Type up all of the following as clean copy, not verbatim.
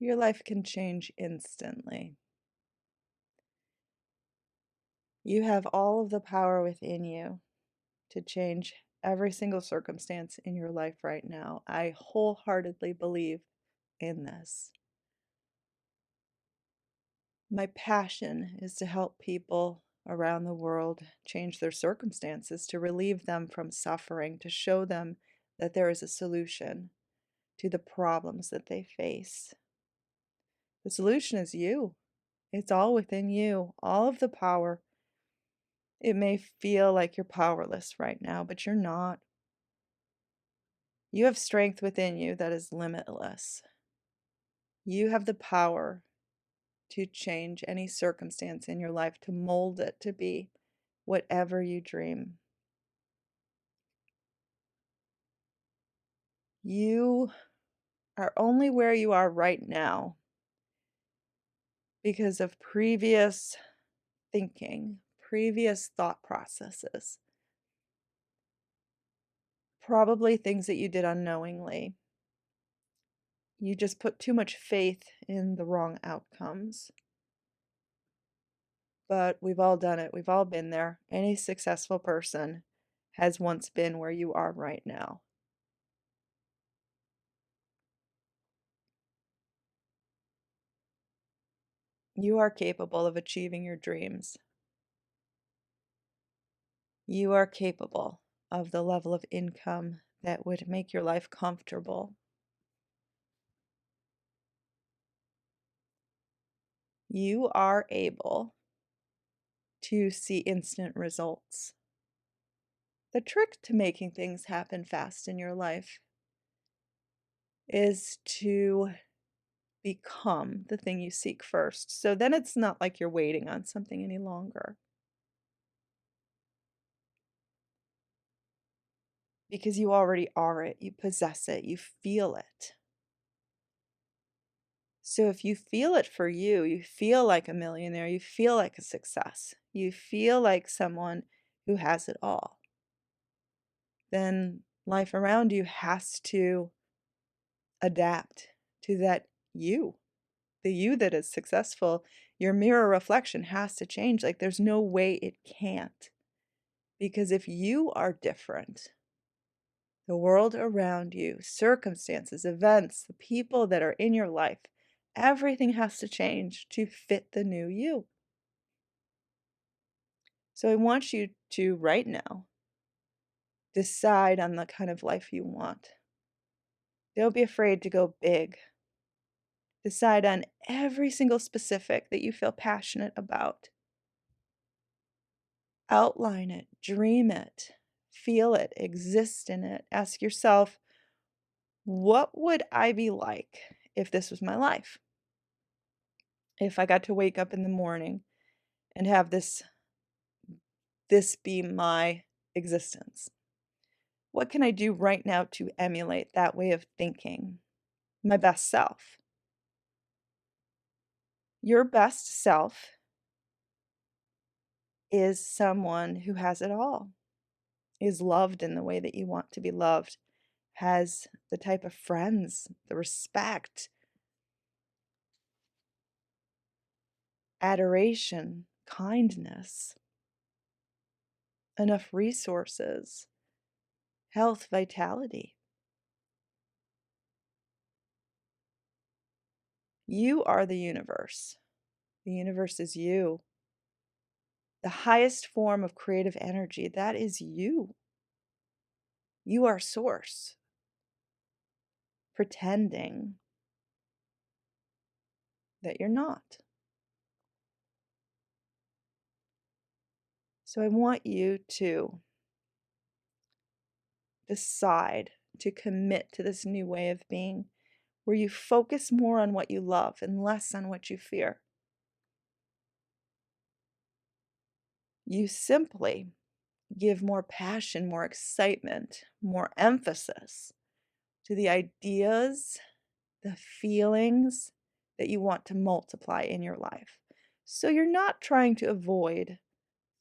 your life can change instantly. You have all of the power within you to change every single circumstance in your life right now. I wholeheartedly believe in this. My passion is to help people around the world change their circumstances, to relieve them from suffering, to show them that there is a solution to the problems that they face. The solution is you. It's all within you, all of the power. It may feel like you're powerless right now, but you're not. You have strength within you that is limitless. You have the power to change any circumstance in your life, to mold it to be whatever you dream. You are only where you are right now because of previous thinking, previous thought processes, probably things that you did unknowingly. You just put too much faith in the wrong outcomes. But we've all done it. We've all been there. Any successful person has once been where you are right now. You are capable of achieving your dreams. You are capable of the level of income that would make your life comfortable. You are able to see instant results. The trick to making things happen fast in your life is to become the thing you seek first. So then it's not like you're waiting on something any longer. Because you already are it, you possess it, you feel it. So if you feel it for you, you feel like a millionaire, you feel like a success, you feel like someone who has it all, then life around you has to adapt to that you, the you that is successful. Your mirror reflection has to change. Like there's no way it can't. Because if you are different, the world around you, circumstances, events, the people that are in your life, everything has to change to fit the new you. So I want you to, right now, decide on the kind of life you want. Don't be afraid to go big. Decide on every single specific that you feel passionate about. Outline it, dream it, feel it, exist in it. Ask yourself, what would I be like if this was my life? If I got to wake up in the morning and have this be my existence? What can I do right now to emulate that way of thinking? My best self. Your best self is someone who has it all, is loved in the way that you want to be loved, has the type of friends, the respect, adoration, kindness, enough resources, health, vitality. You are the universe. The universe is you. The highest form of creative energy, that is you. You are source. Pretending that you're not. So I want you to decide to commit to this new way of being where you focus more on what you love and less on what you fear. You simply give more passion, more excitement, more emphasis to the ideas, the feelings that you want to multiply in your life. So you're not trying to avoid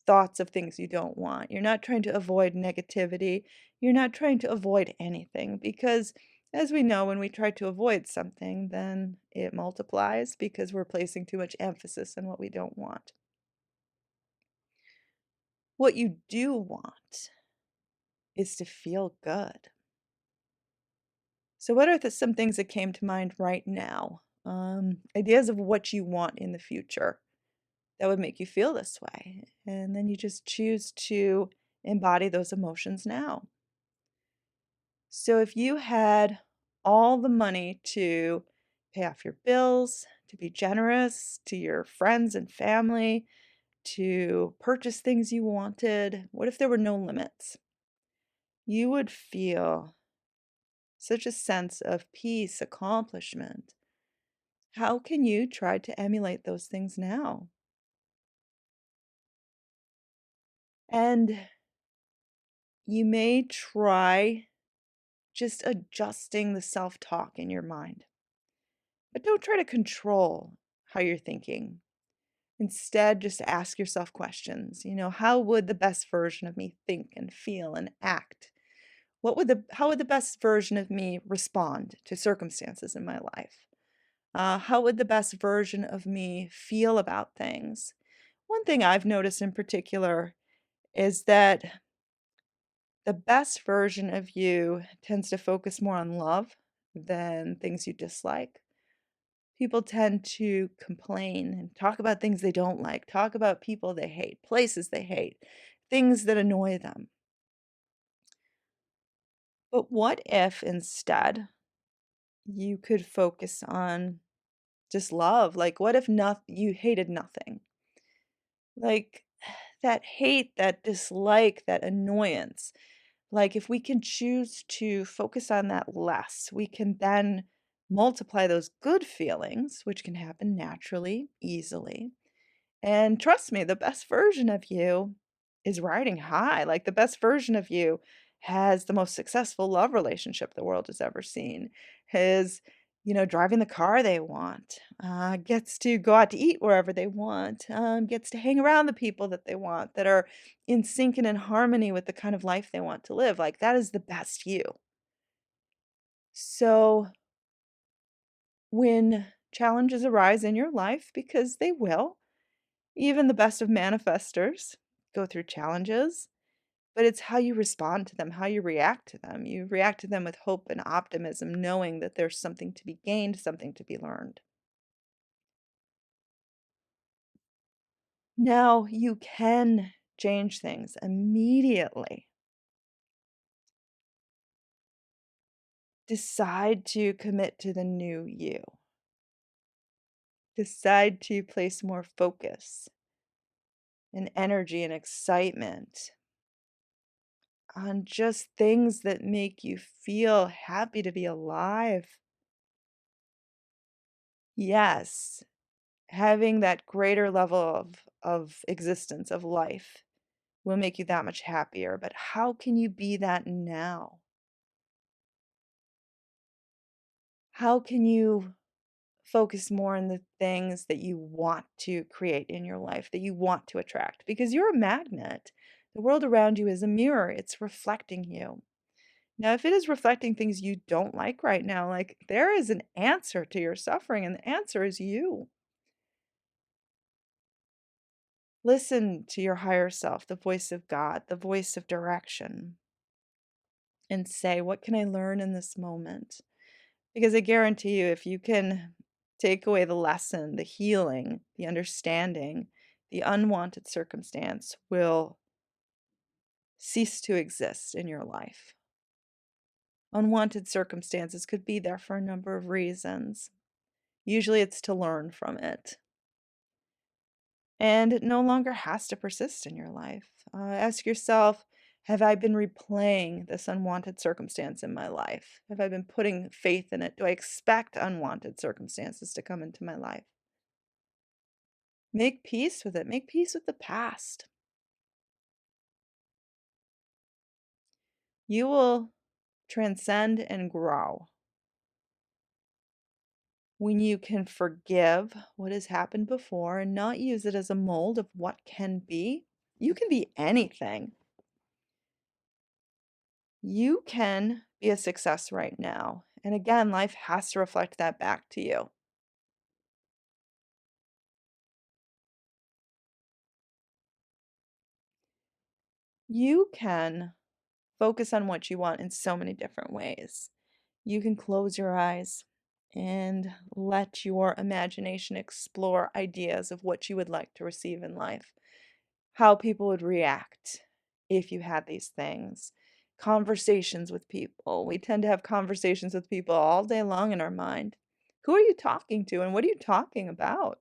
thoughts of things you don't want. You're not trying to avoid negativity. You're not trying to avoid anything because, as we know, when we try to avoid something, then it multiplies. multiplies because we're placing too much emphasis on what we don't want. What you do want is to feel good. So, what are some things that came to mind right now? Ideas of what you want in the future that would make you feel this way. And then you just choose to embody those emotions now. So, if you had all the money to pay off your bills, to be generous to your friends and family, to purchase things you wanted, what if there were no limits? You would feel such a sense of peace, accomplishment. How can you try to emulate those things now? And you may try just adjusting the self talk in your mind, but don't try to control how you're thinking. Instead, just ask yourself questions. How would the best version of me think and feel and act? How would the best version of me respond to circumstances in my life? How would the best version of me feel about things? One thing I've noticed in particular is that the best version of you tends to focus more on love than things you dislike. People tend to complain and talk about things they don't like, talk about people they hate, places they hate, things that annoy them. But what if instead you could focus on just love? Like, what if you hated nothing? Like, that hate, that dislike, that annoyance. Like, if we can choose to focus on that less, we can then multiply those good feelings, which can happen naturally, easily. And trust me, the best version of you is riding high. Like, the best version of you has the most successful love relationship the world has ever seen, is, driving the car they want, gets to go out to eat wherever they want, gets to hang around the people that they want, that are in sync and in harmony with the kind of life they want to live. Like, that is the best you. So, when challenges arise in your life, because they will, even the best of manifestors go through challenges, but it's how you respond to them, how you react to them. You react to them with hope and optimism, knowing that there's something to be gained, something to be learned. Now you can change things immediately. Decide to commit to the new you. Decide to place more focus and energy and excitement on just things that make you feel happy to be alive. Yes, having that greater level of existence, of life, will make you that much happier, but how can you be that now? How can you focus more on the things that you want to create in your life, that you want to attract? Because you're a magnet. The world around you is a mirror, it's reflecting you. Now, if it is reflecting things you don't like right now, like, there is an answer to your suffering, and the answer is you. Listen to your higher self, the voice of God, the voice of direction, and say, what can I learn in this moment? Because I guarantee you, if you can take away the lesson, the healing, the understanding, the unwanted circumstance will cease to exist in your life. Unwanted circumstances could be there for a number of reasons. Usually it's to learn from it. And it no longer has to persist in your life. Ask yourself, have I been replaying this unwanted circumstance in my life? Have I been putting faith in it? Do I expect unwanted circumstances to come into my life? Make peace with it. Make peace with the past. You will transcend and grow when you can forgive what has happened before and not use it as a mold of what can be. You can be anything. You can be a success right now. And again, life has to reflect that back to you. You can focus on what you want in so many different ways. You can close your eyes and let your imagination explore ideas of what you would like to receive in life, how people would react if you had these things. Conversations with people. We tend to have conversations with people all day long in our mind. Who are you talking to and what are you talking about?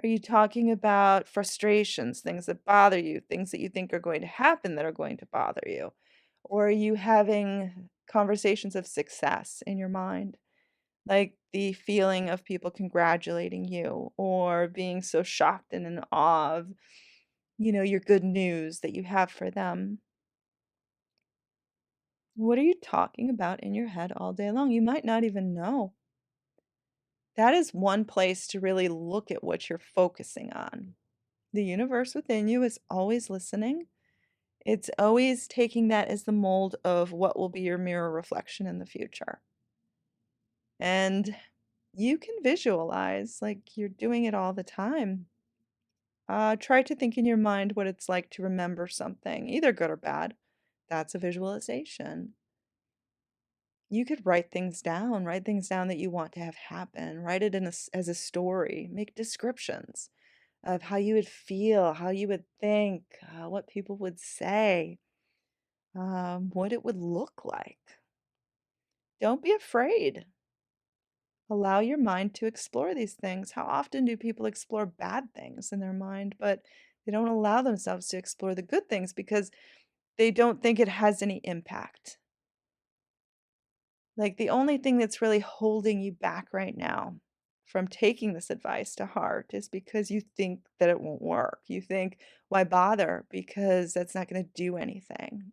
Are you talking about frustrations, things that bother you, things that you think are going to happen that are going to bother you? Or are you having conversations of success in your mind? Like the feeling of people congratulating you or being so shocked and in awe of, your good news that you have for them. What are you talking about in your head all day long? You might not even know. That is one place to really look at what you're focusing on. The universe within you is always listening. It's always taking that as the mold of what will be your mirror reflection in the future. And you can visualize like you're doing it all the time. Try to think in your mind what it's like to remember something, either good or bad. That's a visualization. You could write things down that you want to have happen, write it as a story, make descriptions of how you would feel, how you would think, what people would say, what it would look like. Don't be afraid. Allow your mind to explore these things. How often do people explore bad things in their mind, but they don't allow themselves to explore the good things because they don't think it has any impact? Like the only thing that's really holding you back right now from taking this advice to heart is because you think that it won't work. You think, why bother? Because that's not going to do anything.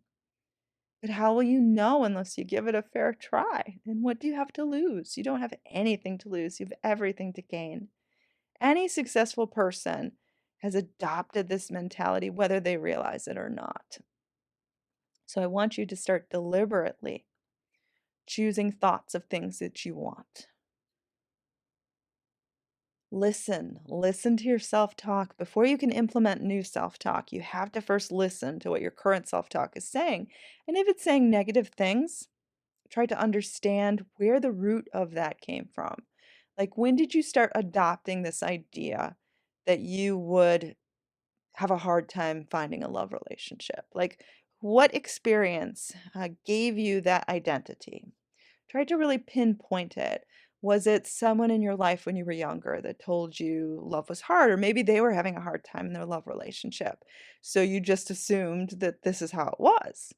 But how will you know unless you give it a fair try? And what do you have to lose? You don't have anything to lose, you have everything to gain. Any successful person has adopted this mentality, whether they realize it or not. So I want you to start deliberately choosing thoughts of things that you want. Listen to your self talk. Before you can implement new self talk, you have to first listen to what your current self talk is saying. And if it's saying negative things, try to understand where the root of that came from. Like, when did you start adopting this idea that you would have a hard time finding a love relationship? Like, what experience gave you that identity? Try to really pinpoint it. Was it someone in your life when you were younger that told you love was hard, or maybe they were having a hard time in their love relationship? So you just assumed that this is how it was.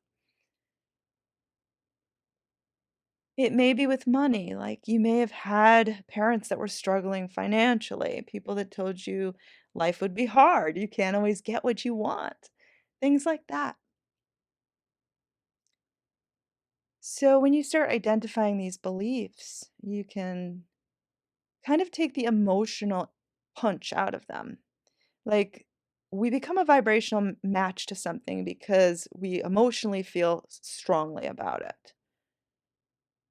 It may be with money, like you may have had parents that were struggling financially, people that told you life would be hard, you can't always get what you want, things like that. So when you start identifying these beliefs, you can kind of take the emotional punch out of them. Like, we become a vibrational match to something because we emotionally feel strongly about it.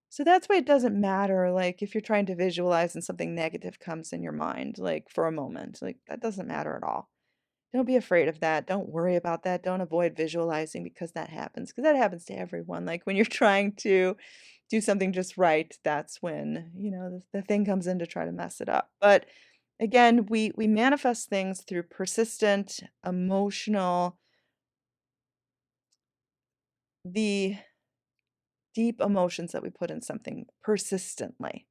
So that's why it doesn't matter, like, if you're trying to visualize and something negative comes in your mind, like, for a moment, like, that doesn't matter at all. Don't be afraid of that. Don't worry about that. Don't avoid visualizing because because that happens to everyone. Like, when you're trying to do something just right, that's when, the thing comes in to try to mess it up. But again, we manifest things through persistent, emotional, the deep emotions that we put in something persistently.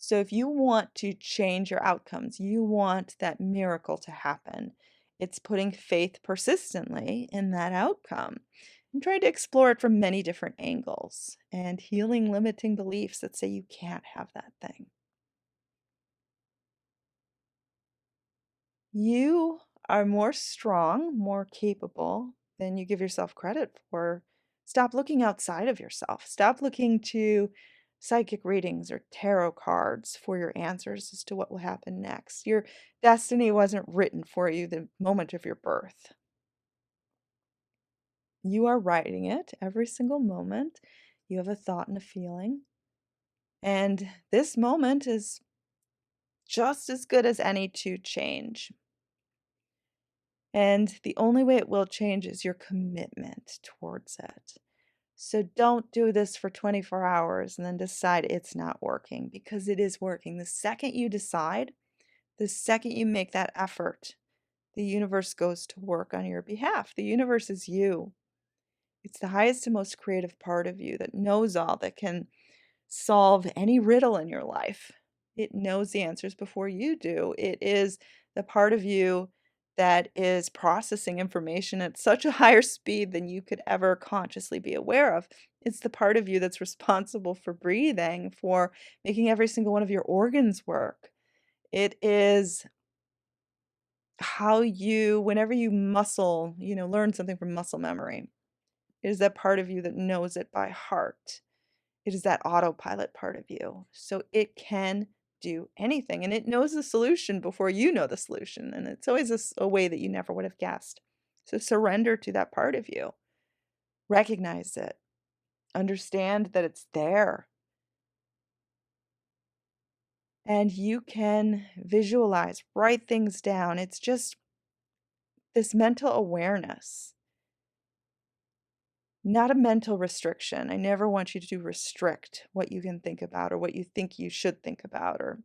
So if you want to change your outcomes, you want that miracle to happen, it's putting faith persistently in that outcome and trying to explore it from many different angles and healing limiting beliefs that say you can't have that thing. You are more strong, more capable than you give yourself credit for. Stop looking outside of yourself. Stop looking to psychic readings or tarot cards for your answers as to what will happen next. Your destiny wasn't written for you the moment of your birth. You are writing it every single moment. You have a thought and a feeling. And this moment is just as good as any to change. And the only way it will change is your commitment towards it. So don't do this for 24 hours and then decide it's not working, because it is working. The second you decide, the second you make that effort, the universe goes to work on your behalf. The universe is you. It's the highest and most creative part of you that knows all, that can solve any riddle in your life. It knows the answers before you do. It is the part of you that is processing information at such a higher speed than you could ever consciously be aware of. It's the part of you that's responsible for breathing, for making every single one of your organs work. It is how you, whenever you learn something from muscle memory, it is that part of you that knows it by heart. It is that autopilot part of you. So it can do anything, and it knows the solution before you know the solution. And it's always a way that you never would have guessed. So surrender to that part of you, recognize it, understand that it's there. And you can visualize, write things down. It's just this mental awareness, not a mental restriction. I never want you to restrict what you can think about or what you think you should think about, or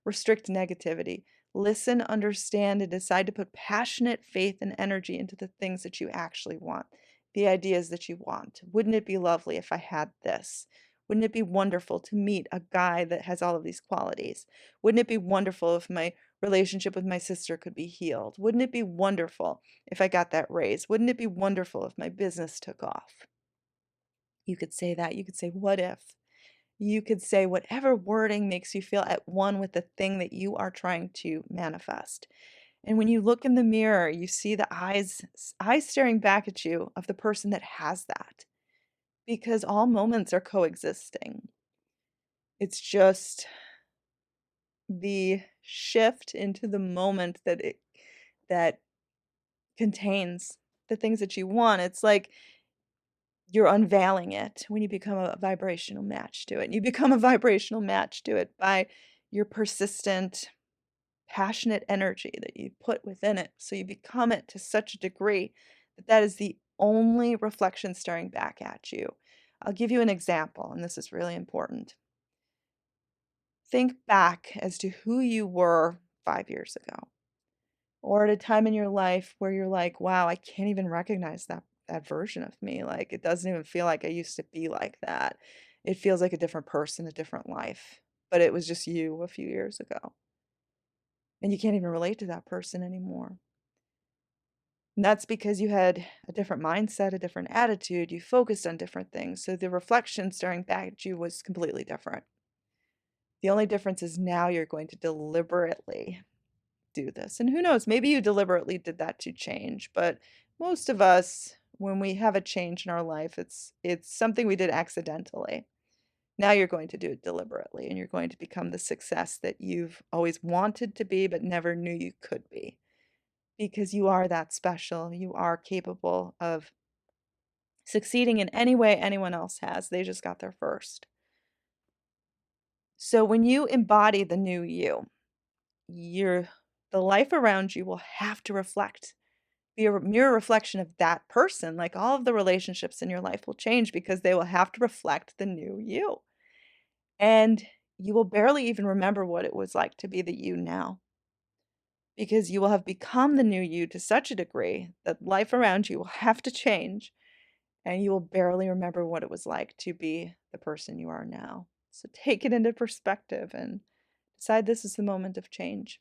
restrict negativity. Listen, understand, and decide to put passionate faith and energy into the things that you actually want, the ideas that you want. Wouldn't it be lovely if I had this? Wouldn't it be wonderful to meet a guy that has all of these qualities? Wouldn't it be wonderful if my relationship with my sister could be healed? Wouldn't it be wonderful if I got that raise? Wouldn't it be wonderful if my business took off? You could say that. You could say, what if? You could say whatever wording makes you feel at one with the thing that you are trying to manifest. And when you look in the mirror, you see the eyes staring back at you of the person that has that, because all moments are coexisting. It's just the shift into the moment that contains the things that you want. It's like you're unveiling it when you become a vibrational match to it. You become a vibrational match to it by your persistent, passionate energy that you put within it. So you become it to such a degree that that is the only reflection staring back at you. I'll give you an example, and this is really important. Think back as to who you were 5 years ago, or at a time in your life where you're like, wow, I can't even recognize that version of me. Like, it doesn't even feel like I used to be like that. It feels like a different person, a different life, but it was just you a few years ago. And you can't even relate to that person anymore. And that's because you had a different mindset, a different attitude. You focused on different things. So the reflection staring back at you was completely different. The only difference is now you're going to deliberately do this. And who knows, maybe you deliberately did that to change, but most of us, when we have a change in our life, it's something we did accidentally. Now you're going to do it deliberately, and you're going to become the success that you've always wanted to be but never knew you could be, because you are that special. You are capable of succeeding in any way anyone else has. They just got there first. So when you embody the new you, you're the life around you will have to be a mirror reflection of that person. Like, all of the relationships in your life will change because they will have to reflect the new you. And you will barely even remember what it was like to be the you now, because you will have become the new you to such a degree that life around you will have to change, and you will barely remember what it was like to be the person you are now. So take it into perspective and decide this is the moment of change.